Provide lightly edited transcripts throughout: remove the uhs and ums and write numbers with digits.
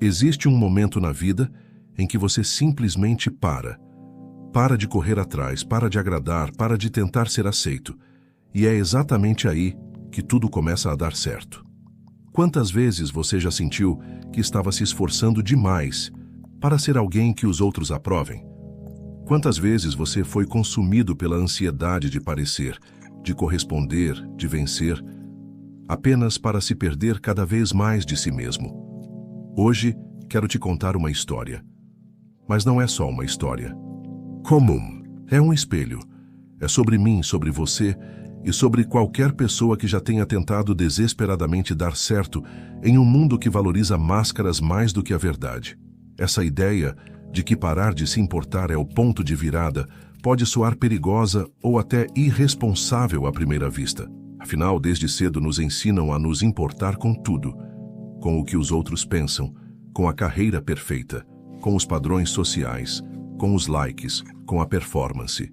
Existe um momento na vida em que você simplesmente para. Para de correr atrás, para de agradar, para de tentar ser aceito. E é exatamente aí que tudo começa a dar certo. Quantas vezes você já sentiu que estava se esforçando demais para ser alguém que os outros aprovem? Quantas vezes você foi consumido pela ansiedade de parecer, de corresponder, de vencer, apenas para se perder cada vez mais de si mesmo? Hoje, quero te contar uma história. Mas não é só uma história. Comum. É um espelho. É sobre mim, sobre você e sobre qualquer pessoa que já tenha tentado desesperadamente dar certo em um mundo que valoriza máscaras mais do que a verdade. Essa ideia de que parar de se importar é o ponto de virada pode soar perigosa ou até irresponsável à primeira vista. Afinal, desde cedo nos ensinam a nos importar com tudo, com o que os outros pensam, com a carreira perfeita, com os padrões sociais, com os likes, com a performance.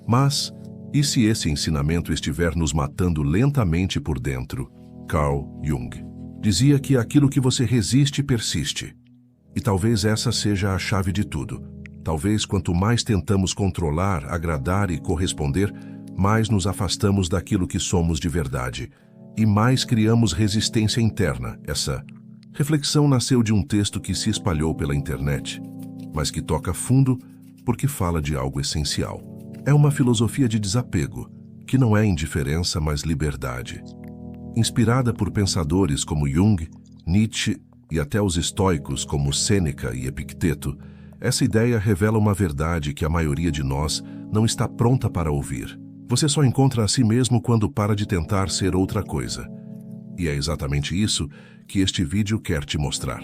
Mas, e se esse ensinamento estiver nos matando lentamente por dentro? Carl Jung dizia que aquilo que você resiste persiste. E talvez essa seja a chave de tudo. Talvez quanto mais tentamos controlar, agradar e corresponder, mais nos afastamos daquilo que somos de verdade. E mais criamos resistência interna. Essa reflexão nasceu de um texto que se espalhou pela internet, mas que toca fundo porque fala de algo essencial. É uma filosofia de desapego, que não é indiferença, mas liberdade. Inspirada por pensadores como Jung, Nietzsche e até os estoicos como Sêneca e Epicteto, essa ideia revela uma verdade que a maioria de nós não está pronta para ouvir. Você só encontra a si mesmo quando para de tentar ser outra coisa. E é exatamente isso que este vídeo quer te mostrar.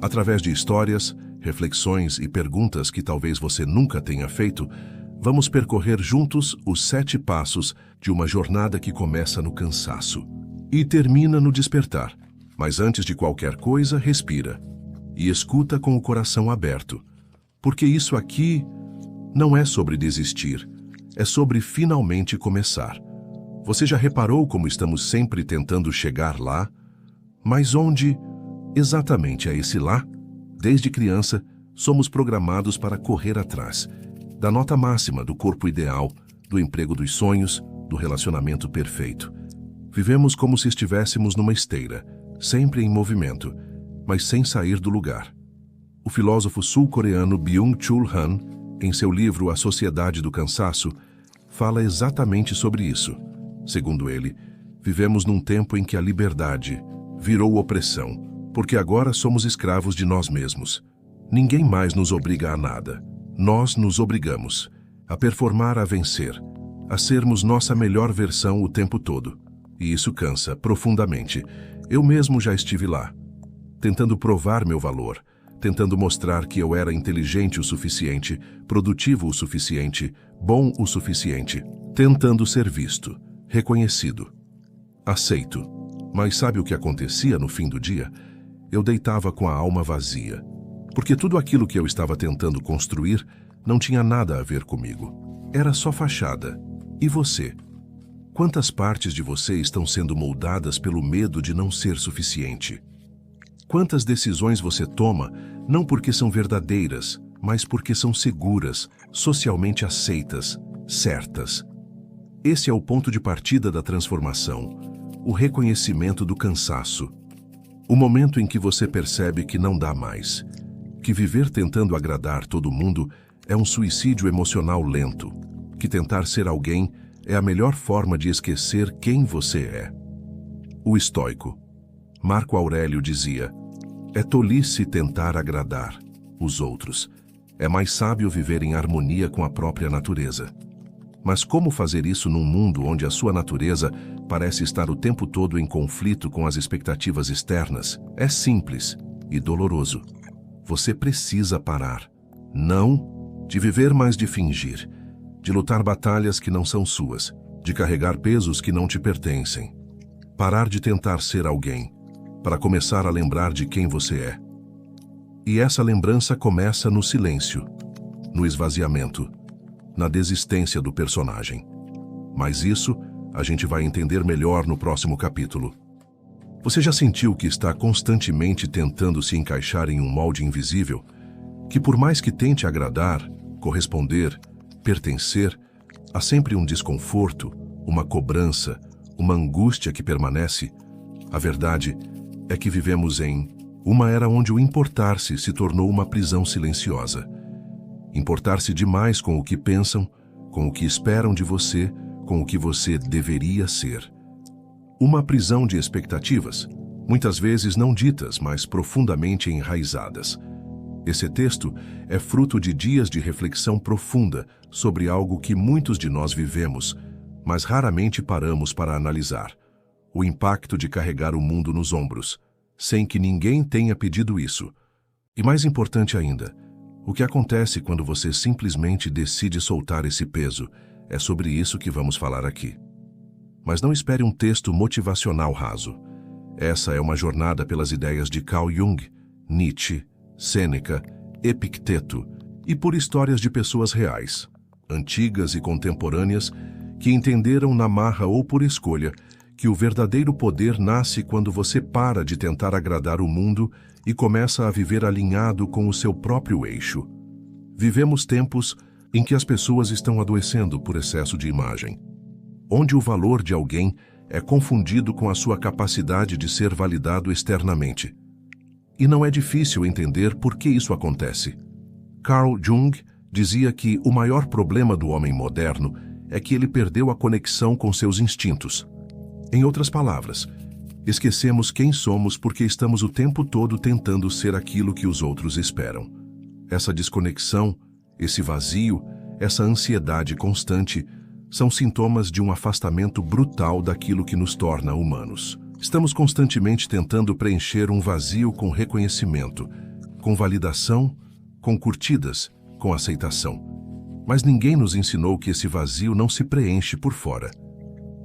Através de histórias, reflexões e perguntas que talvez você nunca tenha feito, vamos percorrer juntos os 7 passos de uma jornada que começa no cansaço e termina no despertar. Mas antes de qualquer coisa, respira e escuta com o coração aberto, porque isso aqui não é sobre desistir, é sobre finalmente começar. Você já reparou como estamos sempre tentando chegar lá? Mas onde exatamente é esse lá? Desde criança, somos programados para correr atrás da nota máxima, do corpo ideal, do emprego dos sonhos, do relacionamento perfeito. Vivemos como se estivéssemos numa esteira, sempre em movimento, mas sem sair do lugar. O filósofo sul-coreano Byung-Chul Han, em seu livro A Sociedade do Cansaço, fala exatamente sobre isso. Segundo ele, vivemos num tempo em que a liberdade virou opressão, porque agora somos escravos de nós mesmos. Ninguém mais nos obriga a nada. Nós nos obrigamos a performar, a vencer, a sermos nossa melhor versão o tempo todo. E isso cansa profundamente. Eu mesmo já estive lá, tentando provar meu valor, tentando mostrar que eu era inteligente o suficiente, produtivo o suficiente, bom o suficiente, tentando ser visto, reconhecido, aceito. Mas sabe o que acontecia no fim do dia? Eu deitava com a alma vazia, porque tudo aquilo que eu estava tentando construir não tinha nada a ver comigo. Era só fachada. E você? Quantas partes de você estão sendo moldadas pelo medo de não ser suficiente? Quantas decisões você toma não porque são verdadeiras, mas porque são seguras, socialmente aceitas, certas? Esse é o ponto de partida da transformação, o reconhecimento do cansaço. O momento em que você percebe que não dá mais, que viver tentando agradar todo mundo é um suicídio emocional lento, que tentar ser alguém é a melhor forma de esquecer quem você é. O estoico Marco Aurélio dizia: é tolice tentar agradar os outros. É mais sábio viver em harmonia com a própria natureza. Mas como fazer isso num mundo onde a sua natureza parece estar o tempo todo em conflito com as expectativas externas? É simples e doloroso. Você precisa parar. Não de viver, mas de fingir. De lutar batalhas que não são suas, de carregar pesos que não te pertencem. Parar de tentar ser alguém, para começar a lembrar de quem você é. E essa lembrança começa no silêncio, no esvaziamento, na desistência do personagem. Mas isso a gente vai entender melhor no próximo capítulo. Você já sentiu que está constantemente tentando se encaixar em um molde invisível? Que por mais que tente agradar, corresponder, pertencer, há sempre um desconforto, uma cobrança, uma angústia que permanece? A verdade é que vivemos em uma era onde o importar-se se tornou uma prisão silenciosa. Importar-se demais com o que pensam, com o que esperam de você, com o que você deveria ser. Uma prisão de expectativas, muitas vezes não ditas, mas profundamente enraizadas. Esse texto é fruto de dias de reflexão profunda sobre algo que muitos de nós vivemos, mas raramente paramos para analisar: o impacto de carregar o mundo nos ombros, sem que ninguém tenha pedido isso. E mais importante ainda, o que acontece quando você simplesmente decide soltar esse peso. É sobre isso que vamos falar aqui. Mas não espere um texto motivacional raso. Essa é uma jornada pelas ideias de Carl Jung, Nietzsche, Sêneca, Epicteto e por histórias de pessoas reais, antigas e contemporâneas, que entenderam na marra ou por escolha que o verdadeiro poder nasce quando você para de tentar agradar o mundo e começa a viver alinhado com o seu próprio eixo. Vivemos tempos em que as pessoas estão adoecendo por excesso de imagem, onde o valor de alguém é confundido com a sua capacidade de ser validado externamente. E não é difícil entender por que isso acontece. Carl Jung dizia que o maior problema do homem moderno é que ele perdeu a conexão com seus instintos. Em outras palavras, esquecemos quem somos porque estamos o tempo todo tentando ser aquilo que os outros esperam. Essa desconexão, esse vazio, essa ansiedade constante são sintomas de um afastamento brutal daquilo que nos torna humanos. Estamos constantemente tentando preencher um vazio com reconhecimento, com validação, com curtidas, com aceitação. Mas ninguém nos ensinou que esse vazio não se preenche por fora.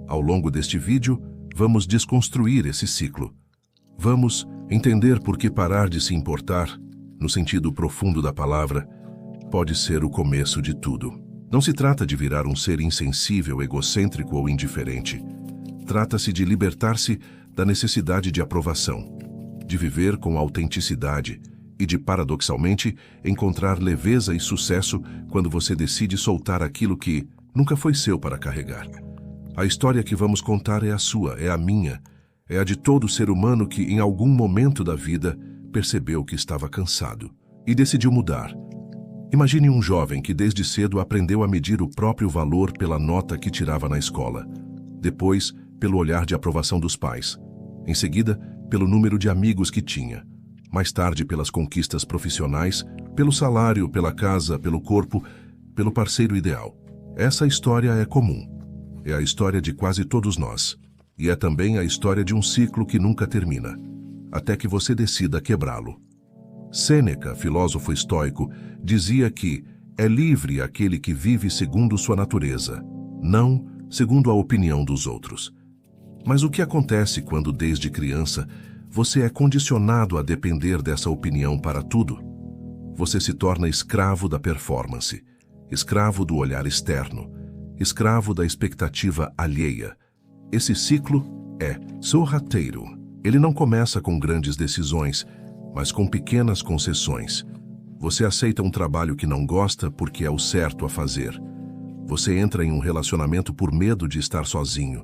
Ao longo deste vídeo, vamos desconstruir esse ciclo. Vamos entender por que parar de se importar, no sentido profundo da palavra, pode ser o começo de tudo. Não se trata de virar um ser insensível, egocêntrico ou indiferente. Trata-se de libertar-se da necessidade de aprovação, de viver com autenticidade e de, paradoxalmente, encontrar leveza e sucesso quando você decide soltar aquilo que nunca foi seu para carregar. A história que vamos contar é a sua, é a minha, é a de todo ser humano que, em algum momento da vida, percebeu que estava cansado e decidiu mudar. Imagine um jovem que desde cedo aprendeu a medir o próprio valor pela nota que tirava na escola, depois pelo olhar de aprovação dos pais, em seguida pelo número de amigos que tinha, mais tarde pelas conquistas profissionais, pelo salário, pela casa, pelo corpo, pelo parceiro ideal. Essa história é comum. É a história de quase todos nós. E é também a história de um ciclo que nunca termina, até que você decida quebrá-lo. Sêneca, filósofo estoico, dizia que é livre aquele que vive segundo sua natureza, não segundo a opinião dos outros. Mas o que acontece quando, desde criança, você é condicionado a depender dessa opinião para tudo? Você se torna escravo da performance, escravo do olhar externo, escravo da expectativa alheia. Esse ciclo é sorrateiro. Ele não começa com grandes decisões, mas com pequenas concessões. Você aceita um trabalho que não gosta porque é o certo a fazer. Você entra em um relacionamento por medo de estar sozinho.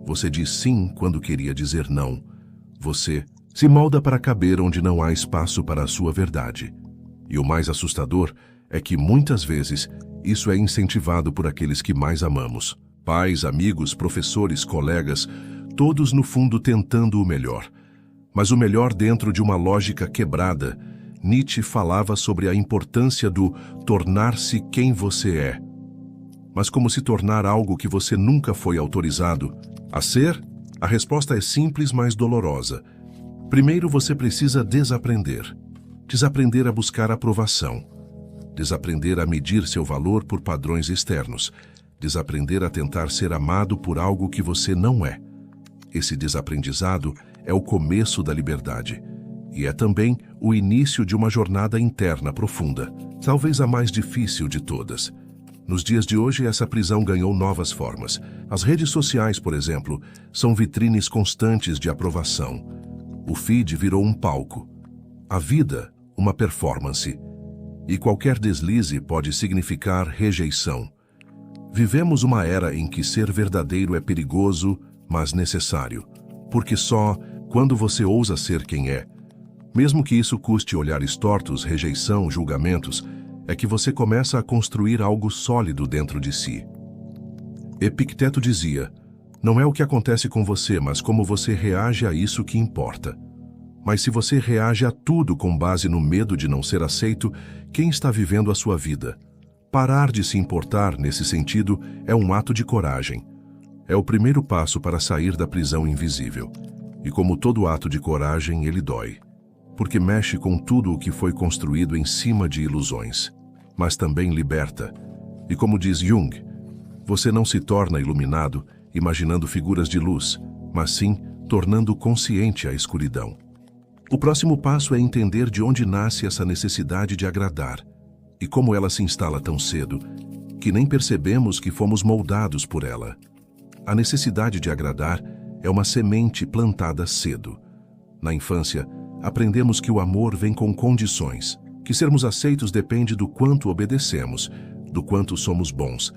Você diz sim quando queria dizer não. Você se molda para caber onde não há espaço para a sua verdade. E o mais assustador é que, muitas vezes, isso é incentivado por aqueles que mais amamos. Pais, amigos, professores, colegas, todos no fundo tentando o melhor. Mas o melhor dentro de uma lógica quebrada. Nietzsche falava sobre a importância do tornar-se quem você é. Mas como se tornar algo que você nunca foi autorizado a ser? A resposta é simples, mas dolorosa. Primeiro você precisa desaprender. Desaprender a buscar aprovação. Desaprender a medir seu valor por padrões externos. Desaprender a tentar ser amado por algo que você não é. Esse desaprendizado é o começo da liberdade. E é também o início de uma jornada interna profunda, talvez a mais difícil de todas. Nos dias de hoje, essa prisão ganhou novas formas. As redes sociais, por exemplo, são vitrines constantes de aprovação. O feed virou um palco. A vida, uma performance. E qualquer deslize pode significar rejeição. Vivemos uma era em que ser verdadeiro é perigoso, mas necessário. Porque só quando você ousa ser quem é, mesmo que isso custe olhares tortos, rejeição, julgamentos, é que você começa a construir algo sólido dentro de si. Epicteto dizia: não é o que acontece com você, mas como você reage a isso que importa. Mas se você reage a tudo com base no medo de não ser aceito, quem está vivendo a sua vida? Parar de se importar, nesse sentido, é um ato de coragem. É o primeiro passo para sair da prisão invisível. E como todo ato de coragem, ele dói. Porque mexe com tudo o que foi construído em cima de ilusões. Mas também liberta. E como diz Jung, você não se torna iluminado imaginando figuras de luz, mas sim tornando consciente a escuridão. O próximo passo é entender de onde nasce essa necessidade de agradar e como ela se instala tão cedo, que nem percebemos que fomos moldados por ela. A necessidade de agradar é uma semente plantada cedo. Na infância, aprendemos que o amor vem com condições, que sermos aceitos depende do quanto obedecemos, do quanto somos bons,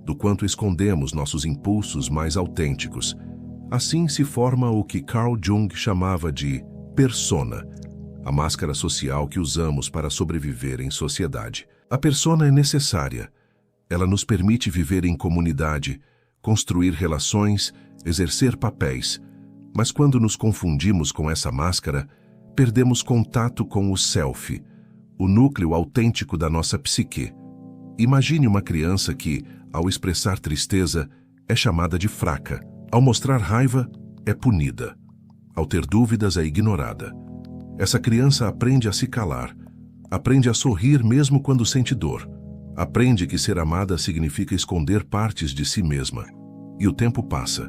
do quanto escondemos nossos impulsos mais autênticos. Assim se forma o que Carl Jung chamava de persona, a máscara social que usamos para sobreviver em sociedade. A persona é necessária. Ela nos permite viver em comunidade, construir relações, exercer papéis. Mas quando nos confundimos com essa máscara, perdemos contato com o self, o núcleo autêntico da nossa psique. Imagine uma criança que, ao expressar tristeza, é chamada de fraca. Ao mostrar raiva, é punida. Ao ter dúvidas, é ignorada. Essa criança aprende a se calar. Aprende a sorrir mesmo quando sente dor. Aprende que ser amada significa esconder partes de si mesma. E o tempo passa.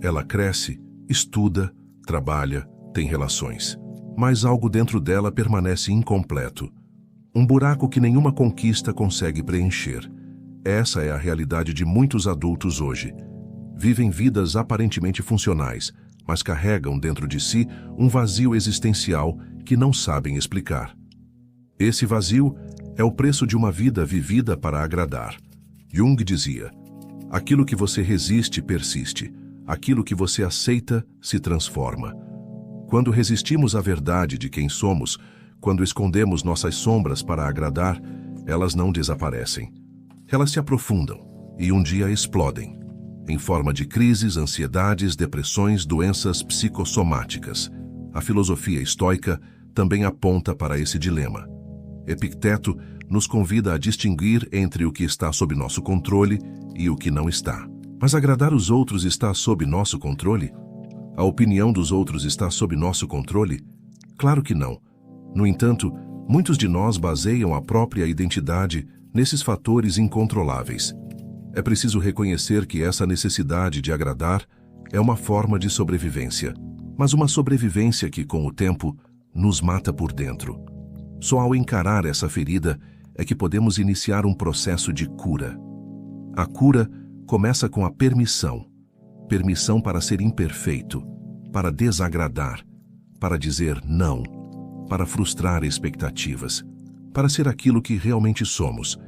Ela cresce, estuda, trabalha, tem relações. Mas algo dentro dela permanece incompleto. Um buraco que nenhuma conquista consegue preencher. Essa é a realidade de muitos adultos hoje. Vivem vidas aparentemente funcionais, mas carregam dentro de si um vazio existencial que não sabem explicar. Esse vazio é o preço de uma vida vivida para agradar. Jung dizia: aquilo que você resiste persiste, aquilo que você aceita se transforma. Quando resistimos à verdade de quem somos, quando escondemos nossas sombras para agradar, elas não desaparecem. Elas se aprofundam e um dia explodem, em forma de crises, ansiedades, depressões, doenças psicossomáticas. A filosofia estoica também aponta para esse dilema. Epicteto nos convida a distinguir entre o que está sob nosso controle e o que não está. Mas agradar os outros está sob nosso controle? A opinião dos outros está sob nosso controle? Claro que não. No entanto, muitos de nós baseiam a própria identidade nesses fatores incontroláveis. É preciso reconhecer que essa necessidade de agradar é uma forma de sobrevivência, mas uma sobrevivência que, com o tempo, nos mata por dentro. Só ao encarar essa ferida é que podemos iniciar um processo de cura. A cura começa com a permissão. Permissão para ser imperfeito, para desagradar, para dizer não, para frustrar expectativas, para ser aquilo que realmente somos,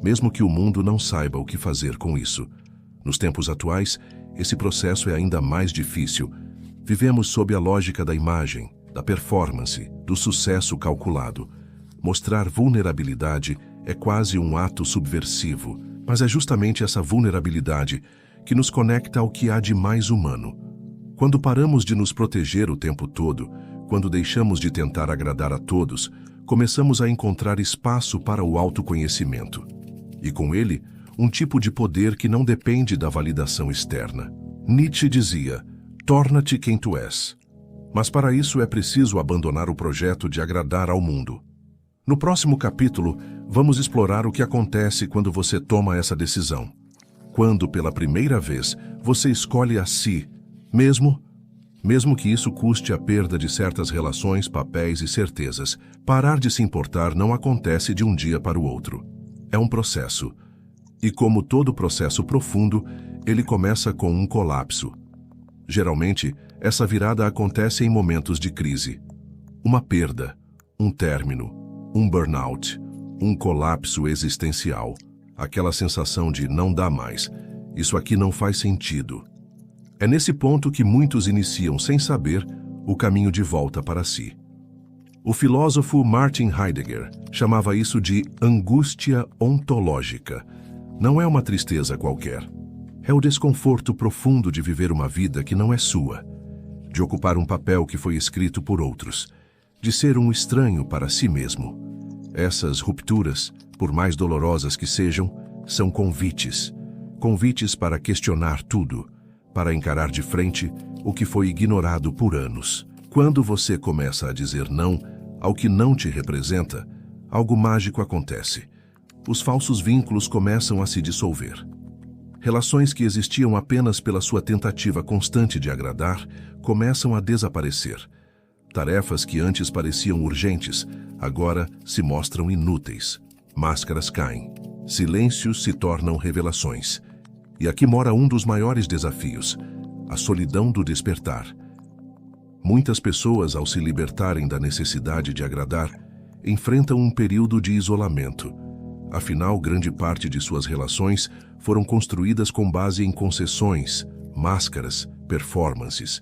mesmo que o mundo não saiba o que fazer com isso. Nos tempos atuais, esse processo é ainda mais difícil. Vivemos sob a lógica da imagem, da performance, do sucesso calculado. Mostrar vulnerabilidade é quase um ato subversivo, mas é justamente essa vulnerabilidade que nos conecta ao que há de mais humano. Quando paramos de nos proteger o tempo todo, quando deixamos de tentar agradar a todos, começamos a encontrar espaço para o autoconhecimento. E com ele, um tipo de poder que não depende da validação externa. Nietzsche dizia: torna-te quem tu és. Mas para isso é preciso abandonar o projeto de agradar ao mundo. No próximo capítulo, vamos explorar o que acontece quando você toma essa decisão. Quando, pela primeira vez, você escolhe a si, mesmo que isso custe a perda de certas relações, papéis e certezas. Parar de se importar não acontece de um dia para o outro. É um processo. E como todo processo profundo, ele começa com um colapso. Geralmente, Essa virada acontece em momentos de crise. Uma perda, um término, um burnout, um colapso existencial. Aquela sensação de não dá mais, isso aqui não faz sentido. É nesse ponto que muitos iniciam, sem saber, o caminho de volta para si. O filósofo Martin Heidegger chamava isso de angústia ontológica. Não é uma tristeza qualquer. É o desconforto profundo de viver uma vida que não é sua, de ocupar um papel que foi escrito por outros, de ser um estranho para si mesmo. Essas rupturas, por mais dolorosas que sejam, são convites. Convites para questionar tudo, para encarar de frente o que foi ignorado por anos. Quando você começa a dizer não ao que não te representa, algo mágico acontece. Os falsos vínculos começam a se dissolver. Relações que existiam apenas pela sua tentativa constante de agradar começam a desaparecer. Tarefas que antes pareciam urgentes, agora se mostram inúteis. Máscaras caem. Silêncios se tornam revelações. E aqui mora um dos maiores desafios: a solidão do despertar. Muitas pessoas, ao se libertarem da necessidade de agradar, enfrentam um período de isolamento. Afinal, grande parte de suas relações foram construídas com base em concessões, máscaras, performances.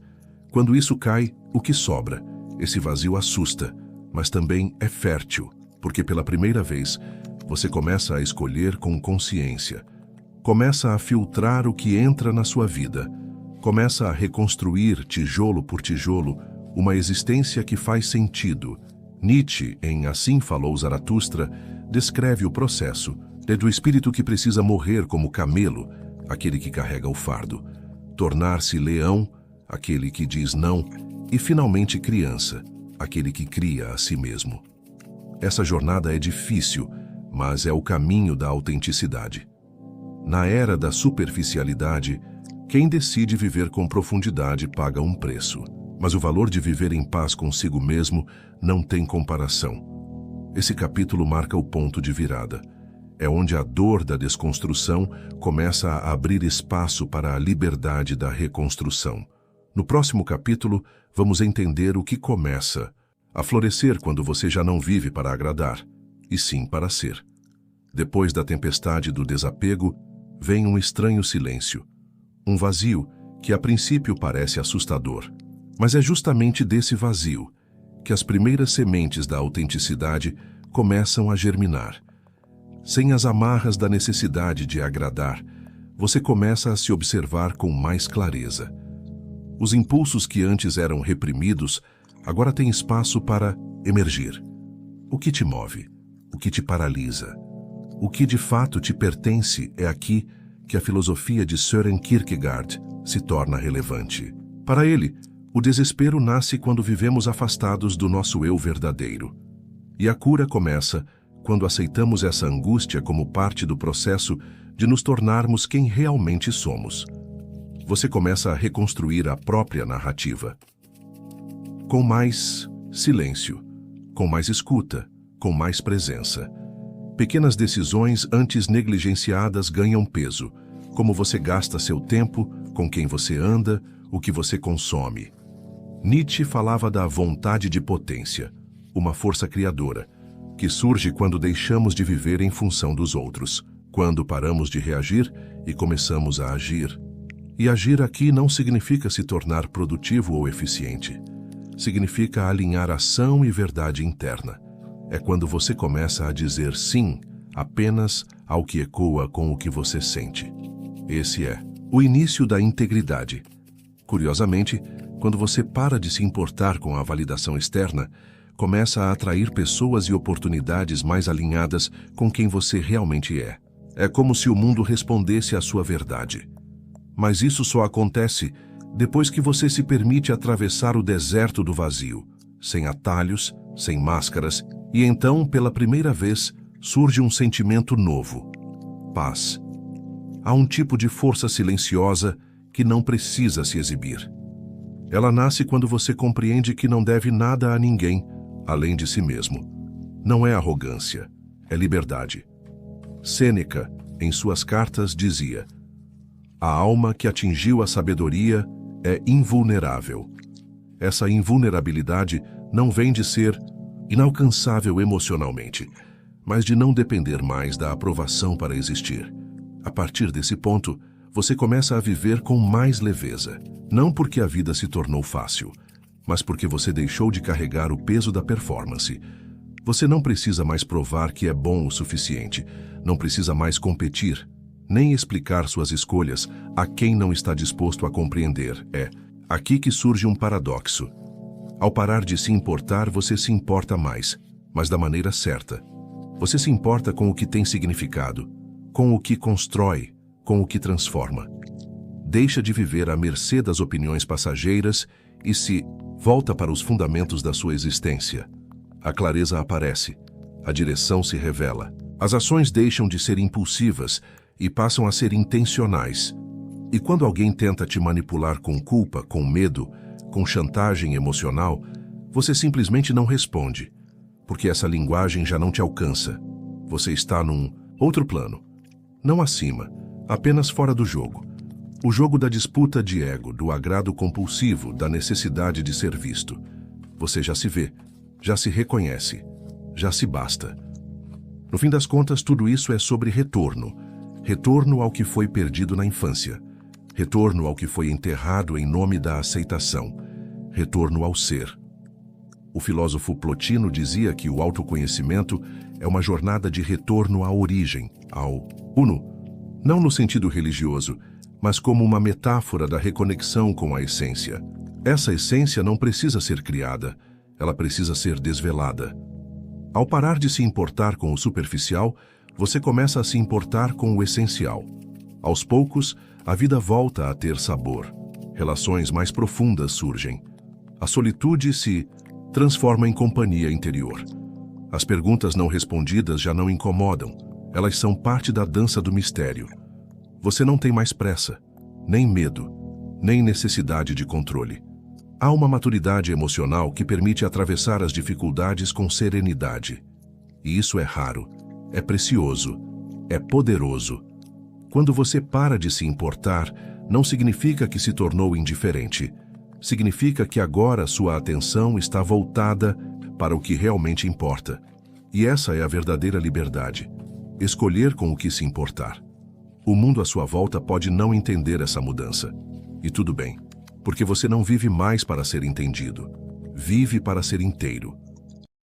Quando isso cai, o que sobra? Esse vazio assusta, mas também é fértil, porque pela primeira vez você começa a escolher com consciência. Começa a filtrar o que entra na sua vida. Começa a reconstruir, tijolo por tijolo, uma existência que faz sentido. Nietzsche, em Assim Falou Zaratustra, descreve o processo, do espírito que precisa morrer como camelo, aquele que carrega o fardo, tornar-se leão, aquele que diz não, e finalmente criança, aquele que cria a si mesmo. Essa jornada é difícil, mas é o caminho da autenticidade. Na era da superficialidade, quem decide viver com profundidade paga um preço. Mas o valor de viver em paz consigo mesmo não tem comparação. Esse capítulo marca o ponto de virada. É onde a dor da desconstrução começa a abrir espaço para a liberdade da reconstrução. No próximo capítulo, vamos entender o que começa a florescer quando você já não vive para agradar, e sim para ser. Depois da tempestade do desapego, vem um estranho silêncio. Um vazio que a princípio parece assustador. Mas é justamente desse vazio que as primeiras sementes da autenticidade começam a germinar. Sem as amarras da necessidade de agradar, você começa a se observar com mais clareza. Os impulsos que antes eram reprimidos agora têm espaço para emergir. O que te move? O que te paralisa? O que de fato te pertence é aqui que a filosofia de Søren Kierkegaard se torna relevante. Para ele, o desespero nasce quando vivemos afastados do nosso eu verdadeiro. E a cura começa quando aceitamos essa angústia como parte do processo de nos tornarmos quem realmente somos. Você começa a reconstruir a própria narrativa. Com mais silêncio, com mais escuta, com mais presença. Pequenas decisões antes negligenciadas ganham peso, como você gasta seu tempo, com quem você anda, o que você consome. Nietzsche falava da vontade de potência, uma força criadora, que surge quando deixamos de viver em função dos outros, quando paramos de reagir e começamos a agir. E agir aqui não significa se tornar produtivo ou eficiente. Significa alinhar ação e verdade interna. É quando você começa a dizer sim apenas ao que ecoa com o que você sente. Esse é o início da integridade. Curiosamente, quando você para de se importar com a validação externa, começa a atrair pessoas e oportunidades mais alinhadas com quem você realmente é. É como se o mundo respondesse à sua verdade. Mas isso só acontece depois que você se permite atravessar o deserto do vazio, sem atalhos, sem máscaras, e então, pela primeira vez, surge um sentimento novo: paz. Há um tipo de força silenciosa que não precisa se exibir. Ela nasce quando você compreende que não deve nada a ninguém, além de si mesmo. Não é arrogância, é liberdade. Sêneca, em suas cartas, dizia: a alma que atingiu a sabedoria é invulnerável. Essa invulnerabilidade não vem de ser inalcançável emocionalmente, mas de não depender mais da aprovação para existir. A partir desse ponto, você começa a viver com mais leveza, não porque a vida se tornou fácil, mas porque você deixou de carregar o peso da performance. Você não precisa mais provar que é bom o suficiente, não precisa mais competir, nem explicar suas escolhas a quem não está disposto a compreender. É aqui que surge um paradoxo. Ao parar de se importar, você se importa mais, mas da maneira certa. Você se importa com o que tem significado, com o que constrói, com o que transforma. Deixa de viver à mercê das opiniões passageiras e se volta para os fundamentos da sua existência. A clareza aparece, a direção se revela. As ações deixam de ser impulsivas e passam a ser intencionais. E quando alguém tenta te manipular com culpa, com medo, com chantagem emocional, você simplesmente não responde, porque essa linguagem já não te alcança. Você está num outro plano, não acima, apenas fora do jogo. O jogo da disputa de ego, do agrado compulsivo, da necessidade de ser visto. Você já se vê, já se reconhece, já se basta. No fim das contas, tudo isso é sobre retorno. Retorno ao que foi perdido na infância. Retorno ao que foi enterrado em nome da aceitação. Retorno ao ser. O filósofo Plotino dizia que o autoconhecimento é uma jornada de retorno à origem, ao uno, não no sentido religioso, mas como uma metáfora da reconexão com a essência. Essa essência não precisa ser criada, ela precisa ser desvelada. Ao parar de se importar com o superficial, você começa a se importar com o essencial. Aos poucos, a vida volta a ter sabor. Relações mais profundas surgem. A solitude se transforma em companhia interior. As perguntas não respondidas já não incomodam. Elas são parte da dança do mistério. Você não tem mais pressa, nem medo, nem necessidade de controle. Há uma maturidade emocional que permite atravessar as dificuldades com serenidade. E isso é raro, é precioso, é poderoso. Quando você para de se importar, não significa que se tornou indiferente. Significa que agora sua atenção está voltada para o que realmente importa. E essa é a verdadeira liberdade. Escolher com o que se importar. O mundo à sua volta pode não entender essa mudança. E tudo bem, porque você não vive mais para ser entendido. Vive para ser inteiro.